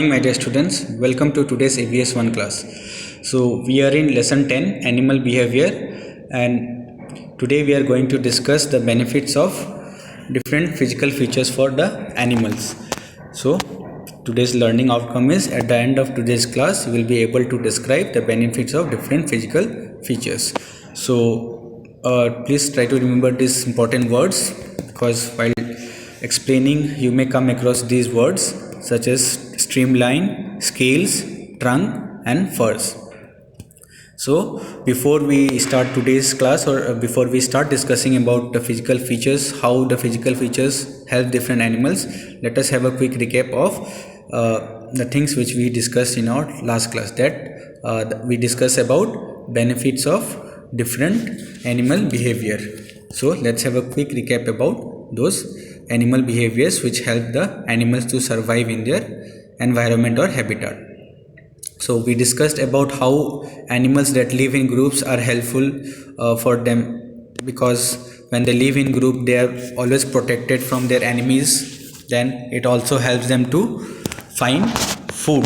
My dear students, welcome to today's ABS 1 class. So we are in lesson 10 animal behavior, and today we are going to discuss the benefits of different physical features for the animals. So today's learning outcome is at the end of today's class you will be able to describe the benefits of different physical features. So please try to remember these important words, because while explaining you may come across these words such as streamline, scales, trunk and furs. So before we start today's class, or before we start discussing about the physical features, how the physical features help different animals, let us have a quick recap of the things which we discussed in our last class. That we discussed about benefits of different animal behavior. So let's have a quick recap about those animal behaviors which help the animals to survive in their environment or habitat. So we discussed about how animals that live in groups are helpful for them, because when they live in group they are always protected from their enemies. Then it also helps them to find food.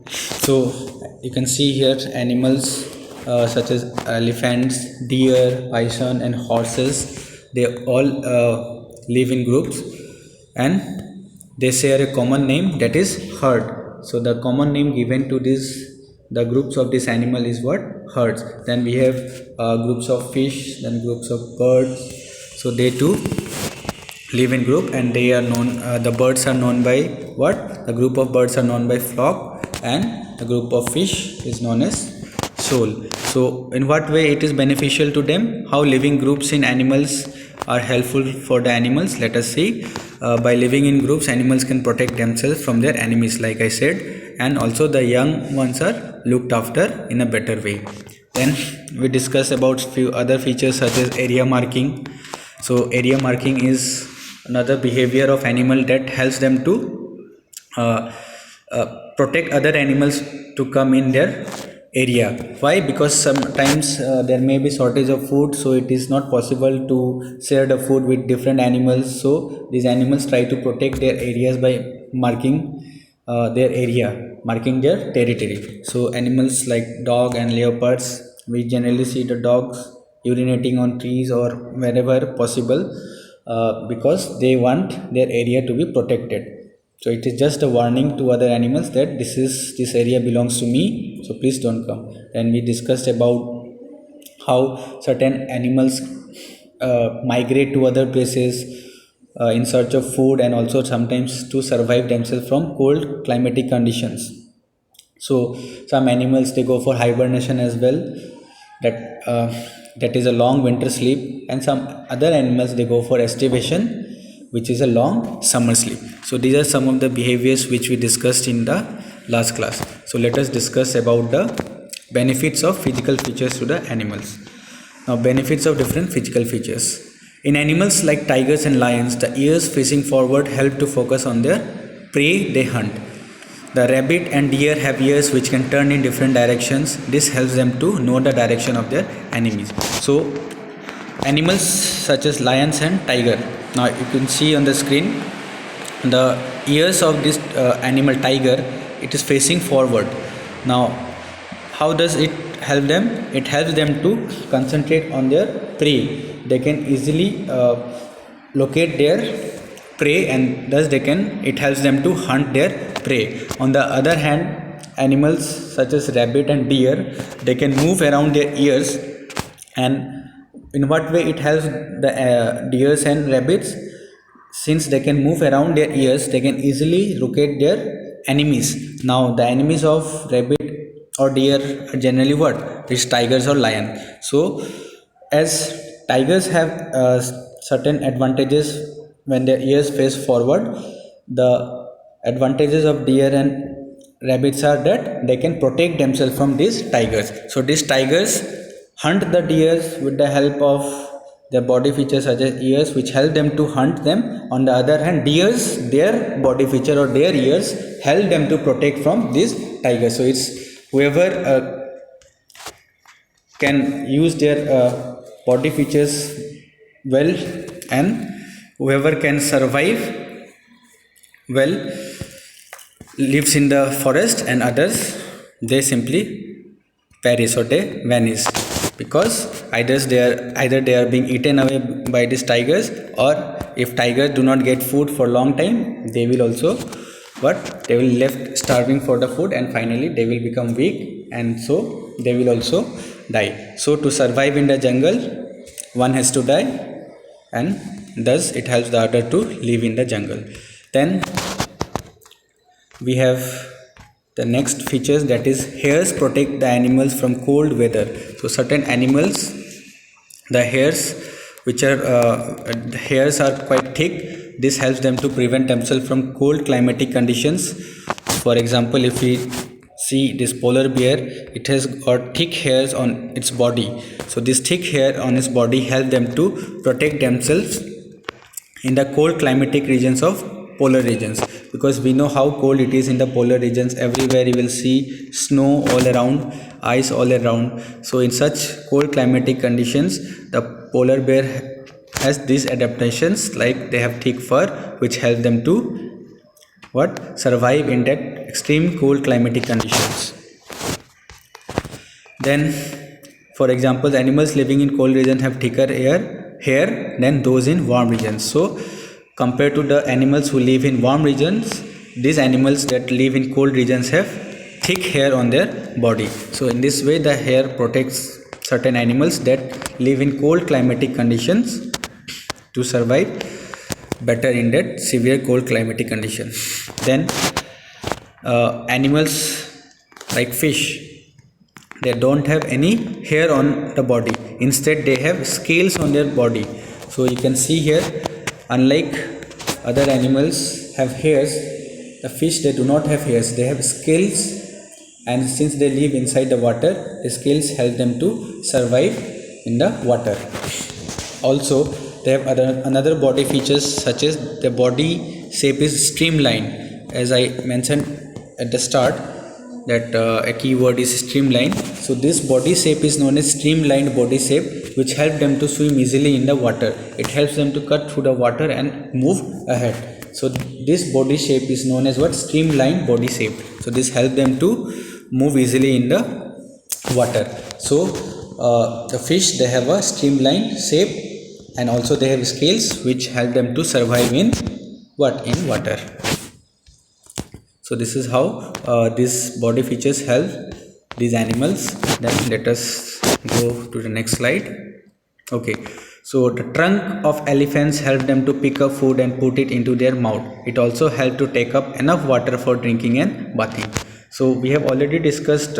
So you can see here animals such as elephants, deer, bison and horses, they all live in groups, and they share a common name, that is herd. So the common name given to the groups of this animal is what? Herds. Then we have groups of fish, then groups of birds. So they too live in group, and they are known, the birds are known by what? The group of birds are known by flock, and the group of fish is known as shoal. So in what way it is beneficial to them? How living groups in animals are helpful for the animals? Let us see. By living in groups, animals can protect themselves from their enemies, like I said, and also the young ones are looked after in a better way. Then we discuss about few other features such as area marking. So area marking is another behavior of animal that helps them to protect other animals to come in their area. Why? Because sometimes there may be shortage of food, so it is not possible to share the food with different animals. So these animals try to protect their areas by marking their area, marking their territory. So animals like dog and leopards, we generally see the dogs urinating on trees or wherever possible, because they want their area to be protected. So it is just a warning to other animals that this area belongs to me, so please don't come. Then we discussed about how certain animals migrate to other places in search of food, and also sometimes to survive themselves from cold climatic conditions. So some animals they go for hibernation as well, that is a long winter sleep, and some other animals they go for estivation, which is a long summer sleep. So these are some of the behaviors which we discussed in the last class. So let us discuss about the benefits of physical features to the animals. Now, benefits of different physical features. In animals like tigers and lions, the ears facing forward help to focus on their prey they hunt. The rabbit and deer have ears which can turn in different directions. This helps them to know the direction of their enemies. So animals such as lions and tiger, now you can see on the screen the ears of this animal tiger, it is facing forward. Now how does it help them? It helps them to concentrate on their prey. They can easily locate their prey, and thus it helps them to hunt their prey. On the other hand, animals such as rabbit and deer, they can move around their ears. And in what way it helps the deers and rabbits? Since they can move around their ears, they can easily locate their enemies. Now the enemies of rabbit or deer are generally what? It's tigers or lion. So as tigers have certain advantages when their ears face forward, the advantages of deer and rabbits are that they can protect themselves from these tigers. So these tigers hunt the deers with the help of their body features such as ears, which help them to hunt them. On the other hand, deers, their body feature or their ears help them to protect from these tigers. So it's whoever can use their body features well, and whoever can survive well, lives in the forest, and others they simply perish or they vanish, because either they are being eaten away by these tigers, or if tigers do not get food for long time, they will also they will left starving for the food, and finally they will become weak, and so they will also die. So to survive in the jungle, one has to die, and thus it helps the other to live in the jungle. Then we have the next features, that is hairs protect the animals from cold weather. So certain animals, the hairs which are the hairs are quite thick, this helps them to prevent themselves from cold climatic conditions. For example, if we see this polar bear, it has got thick hairs on its body, so this thick hair on its body help them to protect themselves in the cold climatic regions of polar regions, because we know how cold it is in the polar regions. Everywhere you will see snow all around, ice all around. So in such cold climatic conditions, the polar bear has these adaptations, like they have thick fur which help them to survive in that extreme cold climatic conditions. Then for example, animals living in cold regions have thicker hair than those in warm regions. So compared to the animals who live in warm regions, these animals that live in cold regions have thick hair on their body. So in this way, the hair protects certain animals that live in cold climatic conditions to survive better in that severe cold climatic condition. Then animals like fish, they don't have any hair on the body, instead they have scales on their body. So you can see here, unlike other animals have hairs, the fish, they do not have hairs, they have scales, and since they live inside the water, the scales help them to survive in the water. Also they have another body features, such as the body shape is streamlined. As I mentioned at the start, that a keyword is streamline. So this body shape is known as streamlined body shape, which help them to swim easily in the water. It helps them to cut through the water and move ahead. So this body shape is known as streamlined body shape. So this help them to move easily in the water. So the fish, they have a streamlined shape, and also they have scales which help them to survive in water. So this is how these body features help these animals. Then let us go to the next slide. Okay, so the trunk of elephants help them to pick up food and put it into their mouth. It also helps to take up enough water for drinking and bathing. So we have already discussed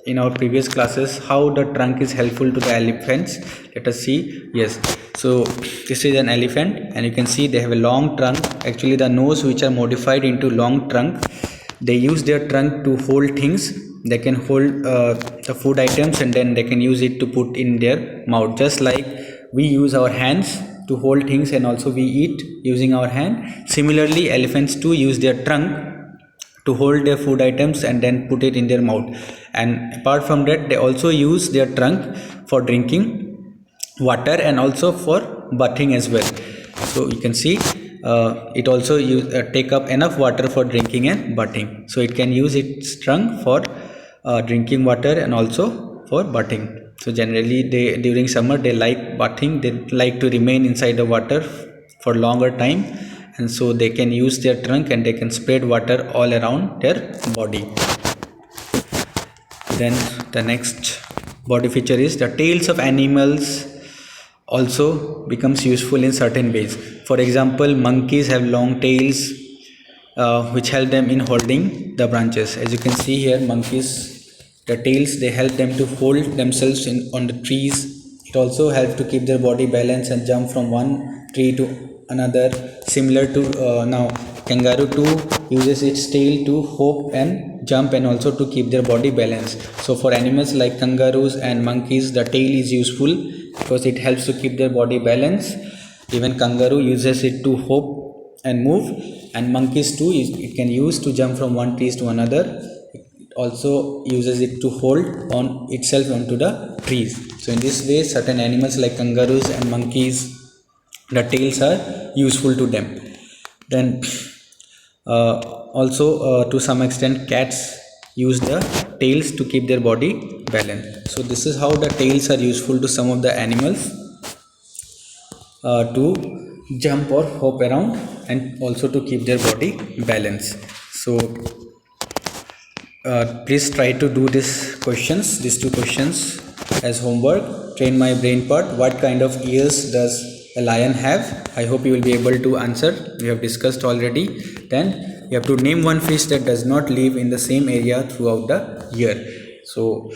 in our previous classes how the trunk is helpful to the elephants. Let us see. Yes, so this is an elephant, and you can see they have a long trunk. Actually the nose which are modified into long trunk, they use their trunk to hold things. They can hold the food items, and then they can use it to put in their mouth, just like we use our hands to hold things, and also we eat using our hand. Similarly, elephants too use their trunk to hold their food items and then put it in their mouth. And apart from that, they also use their trunk for drinking water and also for bathing as well. So you can see it also take up enough water for drinking and bathing. So it can use its trunk for drinking water and also for bathing. So generally during summer they like bathing, they like to remain inside the water for longer time, and so they can use their trunk and they can spread water all around their body. Then the next body feature is the tails of animals also becomes useful in certain ways. For example, monkeys have long tails which help them in holding the branches. As you can see here, monkeys, the tails, they help them to hold themselves on the trees. It also helps to keep their body balance and jump from one tree to another. Similar to now kangaroo too uses its tail to hop and jump and also to keep their body balance. So for animals like kangaroos and monkeys, the tail is useful because it helps to keep their body balance. Even kangaroo uses it to hop and move, and monkeys too, it can use to jump from one tree to another. It also uses it to hold on itself onto the trees. So in this way, certain animals like kangaroos and monkeys, the tails are useful to them. Then Also, to some extent, cats use the tails to keep their body balanced. So this is how the tails are useful to some of the animals to jump or hop around, and also to keep their body balanced. So please try to do these two questions as homework. Train my brain part. What kind of ears does a lion have? I hope you will be able to answer. We have discussed already. Then you have to name one fish that does not live in the same area throughout the year. So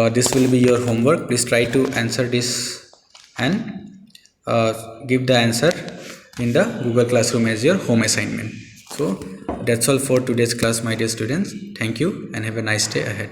this will be your homework. Please try to answer this and give the answer in the Google Classroom as your home assignment. So that's all for today's class, my dear students. Thank you and have a nice day ahead.